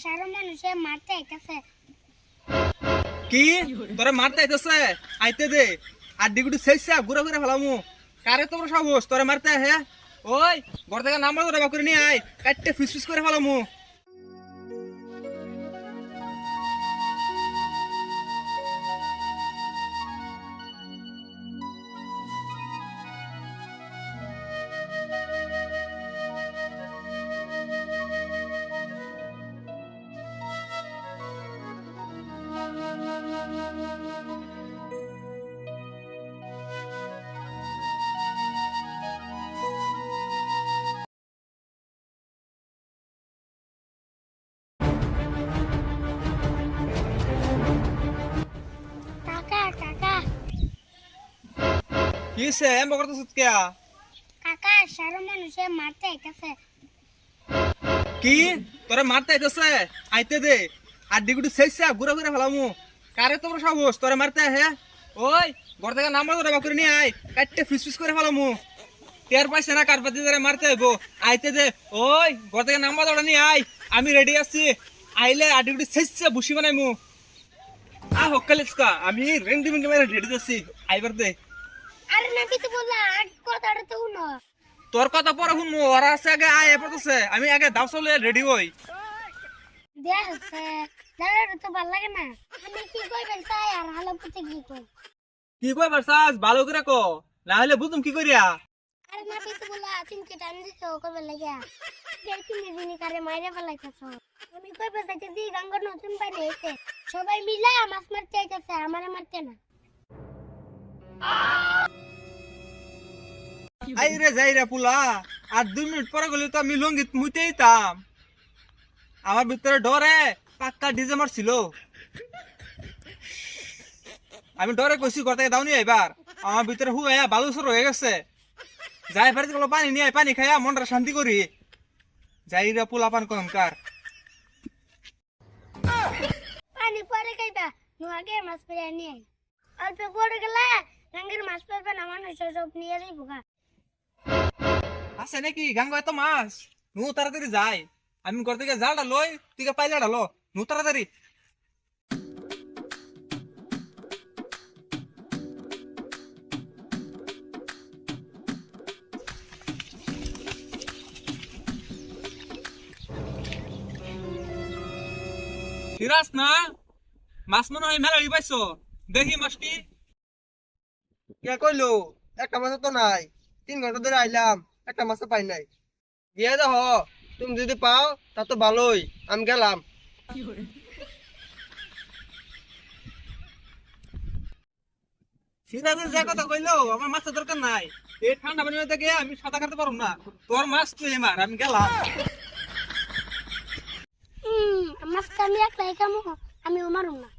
সারা মানুষে মারতে আইতাছে। কি তোরে মারতে আইতাছে? আইতে দে আর ডিগুটি শেষা ঘুরে ঘুরে ফেলামু। কারে তোর সাহস তোরে মারতে হে? ওই ঘর থেকে নাম্বার ধরে বাকুরে নিয়ে আয়, কাটতে ফিস ফিস করে ফেলামু। কাকা কাকা কি সে এম বকরত সুতকিয়া? কাকা সারা মানুষে মারতে আইতাছে। কি তোরে মারতে আইতাছে? আইতে দে আর ডিগুটি শেষা ঘুরে ঘুরে ফেলামু। কারে তোর সাহস তোরে মারতে হে? ওই ঘর থেকে নাম্বার ধরে বাকুরে নিয়ে আয়, কাটতে ফিস ফিস করে ফেলামু। টের পাইছে না কার পাতি ধরে মারতে হইব? আইতে দে ওই ঘর থেকে নাম্বার ধরে নিয়ে আয়, আমি রেডি আছি। আইলে আর ডিগুটি শেষা বুসি বানাইমু। হকালিসকা আমি রেন্ডি মিনিট মেরে রেডি আছি, আইবার দে। আরে না কিছু বললা আগ কথাটা তো শুনো। তোর কথা পরে শুনবো, ওরা আছে আগে আয় পড়তেছে, আমি আগে দাও চলে রেডি হই। দেখছে দাঁড়াটা তো ভালো লাগে না। আমি কি কইবেন চাই আর হালো পুতে কি কই। কি কই বারসাস ভালো করে কো, না হলে বুঝুম কি করিয়া। আরে না কিছু বললা তুমি কি টাইম দিছো কবে লাগিয়া। দেখি দিনে কারে মাইরে ফেলাইতাছো। আমি কইবে চাইতেছি গঙ্গা নতুন বাইরে এসে সবাই মিলা মাছ মারতে আইতাছে, আমারে মারতে না। আই রে যাই রে পুলা, আর 2 মিনিট পরে গেলে তো আমি লঙ্গিত মুইতেই তাম। আমার ভিতরে ডরে পাক্কা ডিজে মারছিল। আমি ডরে কইছি ঘর থেকে দাও নি এবার, আমার ভিতরে হুয়া বালুসর হয়ে গেছে। যাই ফেরত গেলো পানি নিয়ে আয়, পানি খাইয়া মনটা শান্তি করি। যাই রে পুলা পান কমকার। পানি পরে খাইবা আগে মাছ পেরে নিয়ে অল্প পরে গেলে গঙ্গের মাছ পাবে না, মানুষ সব নিয়ে যাইবো গা। আছে নাকি গাঙ্গ এত মাছ? নু তাড়াতাড়ি যাই, আমি ঘর থেকে জালটা লই, তুই পাইলে ডালো নু তাড়াতাড়ি। সিরাস না মাছ মনে হয় মেলা পাইছো, দেখি মাছটি। কে কইলো একটা মাছ তো নাই, 3 ঘন্টা ধরে আইলাম একটা মাছ পাই নাই। দিয়ে দেখো তুমি যদি পাও তা তো ভালোই, আমি গেলাম। সিরাজের যে কথা কইলো আমার মাছের দরকার নাই, এই ঠান্ডা পানির থেকে আমি সাঁতার কাটতে পারবো না। তোর মাছ তুই এমার, আমি গেলাম। মাছটা আমি একলাই খামো, আমি মারুম না।